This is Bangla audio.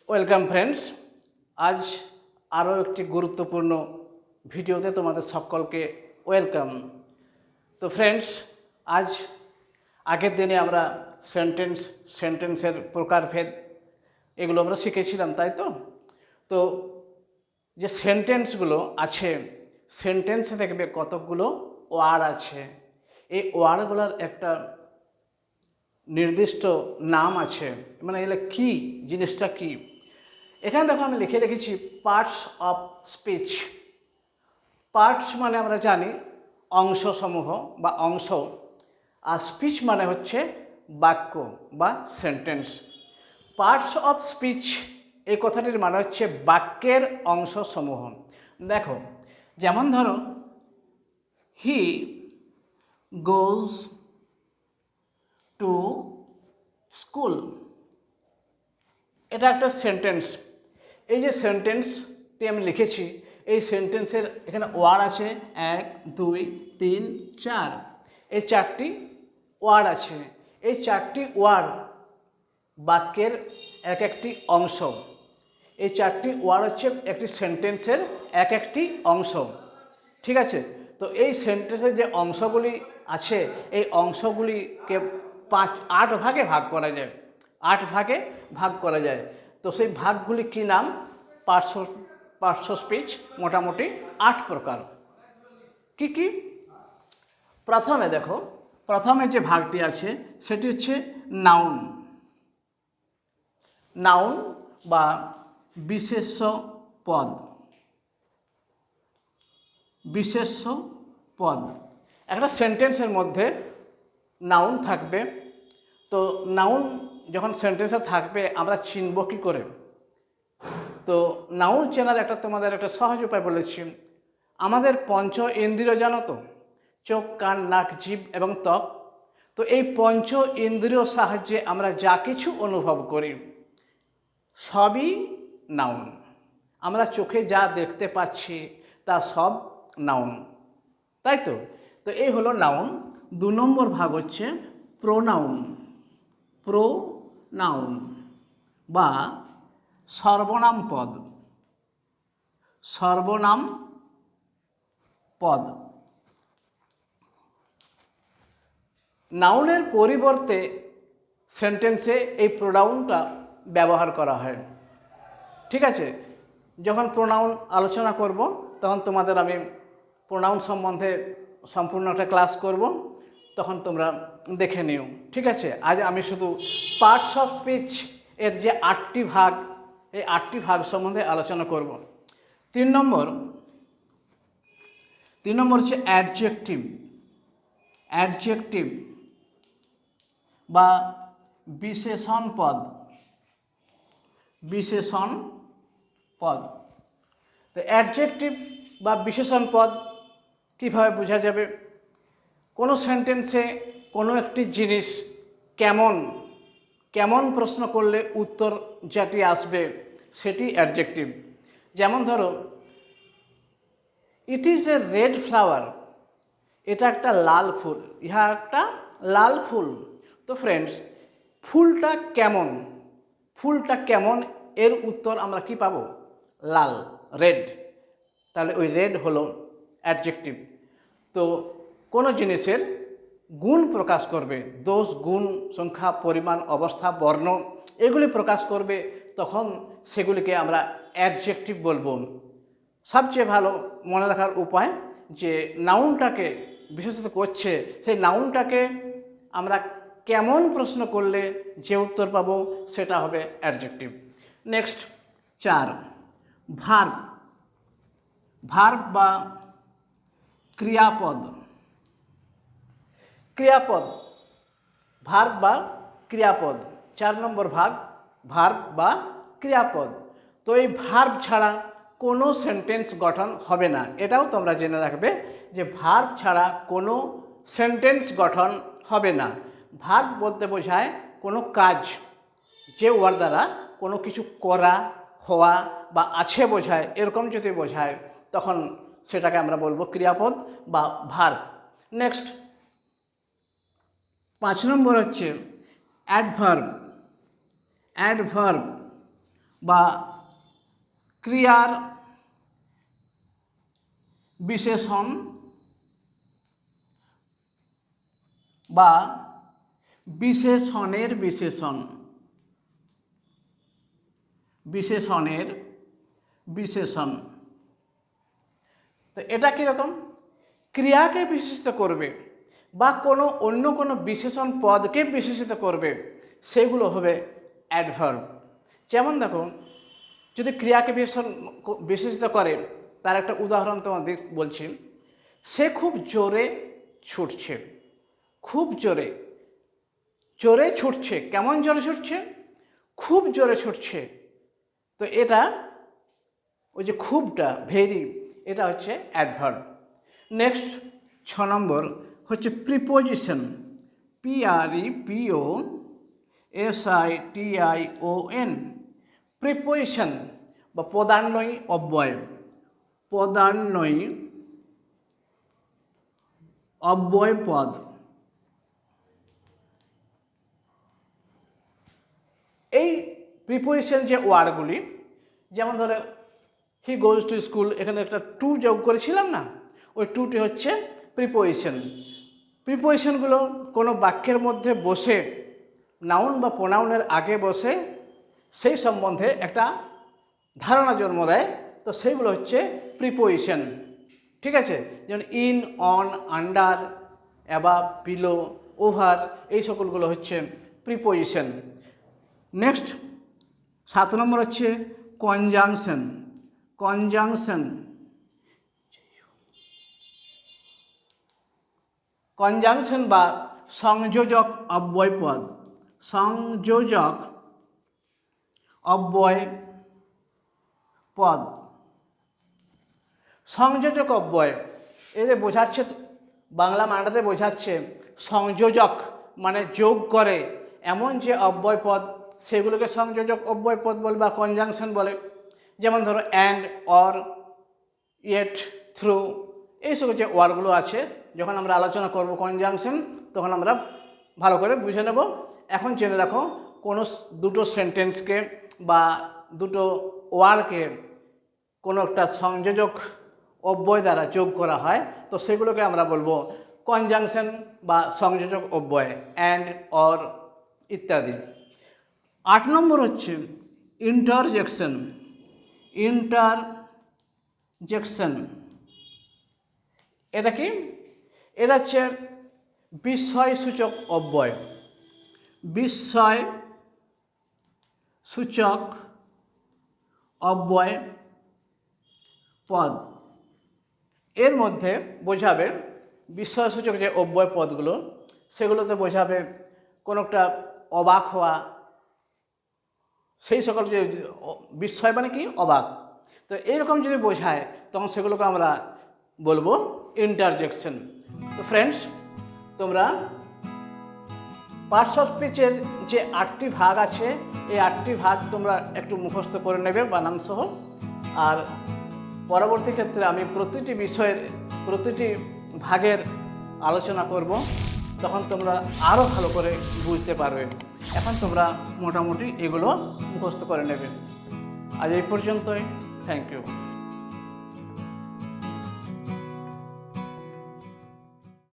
Welcome friends. আজ আরও একটি গুরুত্বপূর্ণ ভিডিওতে তোমাদের সকলকে ওয়েলকাম। তো ফ্রেন্ডস, আজ আগের দিনে আমরা সেন্টেন্সের প্রকারভেদ এগুলো আমরা শিখেছিলাম, তাই তো? তো যে সেন্টেন্সগুলো আছে, সেন্টেন্সে দেখবে কতকগুলো ওয়ার্ড আছে। এই ওয়ার্ডগুলোর একটা নির্দিষ্ট নাম আছে, মানে এগুলো কী, জিনিসটা কী। এখানে দেখো আমি লিখে রেখেছি পার্টস অফ স্পিচ। পার্টস মানে আমরা জানি অংশসমূহ বা অংশ, আর স্পিচ মানে হচ্ছে বাক্য বা সেন্টেন্স। পার্টস অফ স্পিচ এই কথাটির মানে হচ্ছে বাক্যের অংশসমূহ। দেখো, যেমন ধরো, হি গোজ টু স্কুল, এটা একটা সেন্টেন্স। এই যে সেন্টেন্সটি আমি লিখেছি, এই সেন্টেন্সের এখানে ওয়ার্ড আছে 1, 2, 3, 4। এই 4টি ওয়ার্ড আছে। এই 4টি ওয়ার্ড বাক্যের এক একটি অংশ। এই 4টি ওয়ার্ড হচ্ছে একটি সেন্টেন্সের এক একটি অংশ, ঠিক আছে? তো এই সেন্টেন্সের যে অংশগুলি আছে, এই অংশগুলিকে 8 ভাগে ভাগ করা যায়। 8 ভাগে ভাগ করা যায়। তো সেই ভাগগুলি কী নাম? পার্টস অফ স্পিচ মোটামুটি 8 প্রকার। কি কি? প্রথমে দেখো, প্রথমে যে ভাগটি আছে সেটি হচ্ছে নাউন। নাউন বা বিশেষ্য পদ। বিশেষ্য পদ, একটা সেন্টেন্সের মধ্যে নাউন থাকবে। তো নাউন যখন সেন্টেন্সে থাকবে আমরা চিনব কী করে? তো নাউন চেনার তোমাদের একটা সহজ উপায় বলেছি। আমাদের পঞ্চ ইন্দ্রিয় জানো তো, চোখ, কান, নাক, জিভ এবং ত্বক। তো এই পঞ্চ ইন্দ্রিয় সাহায্যে আমরা যা কিছু অনুভব করি সবই নাউন। আমরা চোখে যা দেখতে পাচ্ছি তা সব নাউন, তাই তো? তো এই হলো নাউন। 2 নম্বর ভাগ হচ্ছে প্রোনাউন। প্রোনাউন বা সর্বনাম পদ। সর্বনাম পদ। নাউনের পরিবর্তে সেন্টেন্সে এই প্রোনাউনটা ব্যবহার করা হয়, ঠিক আছে? যখন প্রোনাউন আলোচনা করব তখন তোমাদের আমি প্রোনাউন সম্বন্ধে সম্পূর্ণ একটা ক্লাস করব, তখন তোমরা দেখে নিও, ঠিক আছে? আজ আমি শুধু পার্টস অফ স্পিচ এর যে 8টি ভাগ, এই 8টি ভাগ সম্বন্ধে আলোচনা করব। 3 নম্বর হচ্ছে অ্যাডজেক্টিভ। অ্যাডজেক্টিভ বা বিশেষণ পদ। বিশেষণ পদ। তো অ্যাডজেক্টিভ বা বিশেষণ পদ কীভাবে বোঝা যাবে? কোনো সেন্টেন্সে কোনো একটি জিনিস কেমন কেমন প্রশ্ন করলে উত্তর যেটি আসবে সেটি অ্যাডজেক্টিভ। যেমন ধরো, it is a red flower, এটা একটা লাল ফুল। ইহা একটা লাল ফুল। তো ফ্রেন্ডস, ফুলটা কেমন, ফুলটা কেমন এর উত্তর আমরা কি পাবো? লাল, রেড। তাহলে ওই রেড হলো অ্যাডজেক্টিভ। তো কোনো জিনিসের গুণ প্রকাশ করবে, দোষ, গুণ, সংখ্যা, পরিমাণ, অবস্থা, বর্ণ এগুলি প্রকাশ করবে, তখন সেগুলিকে আমরা অ্যাডজেক্টিভ বলবো। সবচেয়ে ভালো মনে রাখার উপায় যে নাউনটাকে বিশেষত করছে, সেই নাউনটাকে আমরা কেমন প্রশ্ন করলে যে উত্তর পাবো সেটা হবে অ্যাডজেক্টিভ। Next 4, verb. ভার্ব বা ক্রিয়াপদ। ক্রিয়াপদ, ভার্ব বা ক্রিয়াপদ। 4 নম্বর ভাগ ভার্ব বা ক্রিয়াপদ। তো এই ভার্ব ছাড়া কোনো সেন্টেন্স গঠন হবে না, এটাও তোমরা জেনে রাখবে যে ভার্ব ছাড়া কোনো সেন্টেন্স গঠন হবে না। ভার্ব বলতে বোঝায় কোনো কাজ, যে ওয়ার দ্বারা কোনো কিছু করা, হওয়া বা আছে বোঝায়, এরকম যদি বোঝায় তখন সেটাকে আমরা বলবো ক্রিয়াপদ বা ভার্ব। নেক্সট 5 নম্বর হচ্ছে অ্যাডভার্ব। অ্যাডভার্ব বা ক্রিয়ার বিশেষণ বা বিশেষণের বিশেষণ, বিশেষণের বিশেষণ। তো এটা কীরকম? ক্রিয়াকে বিশেষিত করবে বা অন্য কোনো বিশেষণ পদকে বিশেষিত করবে, সেগুলো হবে অ্যাডভার্ব। যেমন দেখো, যদি ক্রিয়াকে বিশেষিত করে, তার একটা উদাহরণ তোমাদের বলছি। সে খুব জোরে ছুটছে, খুব জোরে, জোরে ছুটছে। কেমন জোরে ছুটছে? খুব জোরে ছুটছে। তো এটা ওই যে খুবটা, ভেরি, এটা হচ্ছে অ্যাডভার্ব। নেক্সট 6 নম্বর হচ্ছে প্রিপোজিশন, PREPOSITION। প্রিপোজিশন বা পদান্বয়ী অব্যয়, পদান্বয়ী অব্যয় পদ। এই প্রিপোজিশন যে ওয়ার্ডগুলি, যেমন ধরো হি গোজ টু স্কুল, এখানে একটা টু যোগ করেছিলাম না, ওই টুটি হচ্ছে প্রিপোজিশন। প্রিপোজিশনগুলো কোনো বাক্যের মধ্যে বসে, নাউন বা প্রোনাউনের আগে বসে সেই সম্বন্ধে একটা ধারণা জন্ম দেয়, তো সেইগুলো হচ্ছে প্রিপোজিশন। ঠিক আছে? যেমন in, on, under, above, below, over, এই সকলগুলো হচ্ছে প্রিপোজিশন। নেক্সট 7 নম্বর হচ্ছে কনজাংশন, কনজাংশন। কনজাংশন বা সংযোজক অব্যয় পদ, সংযোজক অব্যয় পদ। সংযোজক অব্যয়, এদের বোঝাচ্ছে, বাংলা মানেটাতে বোঝাচ্ছে সংযোজক মানে যোগ করে এমন যে অব্যয় পদ, সেগুলোকে সংযোজক অব্যয় পদ বলে বা কনজাংশন বলে। যেমন ধরো অ্যান্ড, অর, ইয়েট, থ্রু, এইসব যে ওয়ার্ডগুলো আছে, যখন আমরা আলোচনা করব কনজাংশন, তখন আমরা ভালো করে বুঝে নেব। এখন জেনে রাখো, কোনো দুটো সেন্টেন্সকে বা দুটো ওয়ার্ডকে কোনো একটা সংযোজক অব্যয় দ্বারা যোগ করা হয়, তো সেগুলোকে আমরা বলবো কনজাংশন বা সংযোজক অব্যয়, অ্যান্ড, অর ইত্যাদি। 8 নম্বর হচ্ছে ইন্টারজেকশন, ইন্টারজেকশন। এটা কি? এটা হচ্ছে বিস্ময়সূচক অব্যয়, বিস্ময়সূচক অব্যয় পদ। এর মধ্যে বোঝাবে বিস্ময়সূচক যে অব্যয় পদগুলো, সেগুলোতে বোঝাবে কোনো একটা অবাক হওয়া, সেই সকল যে বিস্ময় মানে কি? অবাক। তো এইরকম যদি বোঝায়, তখন সেগুলোকে আমরা বলবো ইন্টারজেকশন। তো ফ্রেন্ডস, তোমরা পার্টস অফ স্পিচের যে 8টি ভাগ আছে, এই 8টি ভাগ তোমরা একটু মুখস্থ করে নেবে বানান সহ। আর পরবর্তী ক্ষেত্রে আমি প্রতিটি বিষয়ের প্রতিটি ভাগের আলোচনা করব, তখন তোমরা আরও ভালো করে বুঝতে পারবে। এখন তোমরা মোটামুটি এগুলো মুখস্থ করে নেবে। আজ এই পর্যন্তই। Thank you.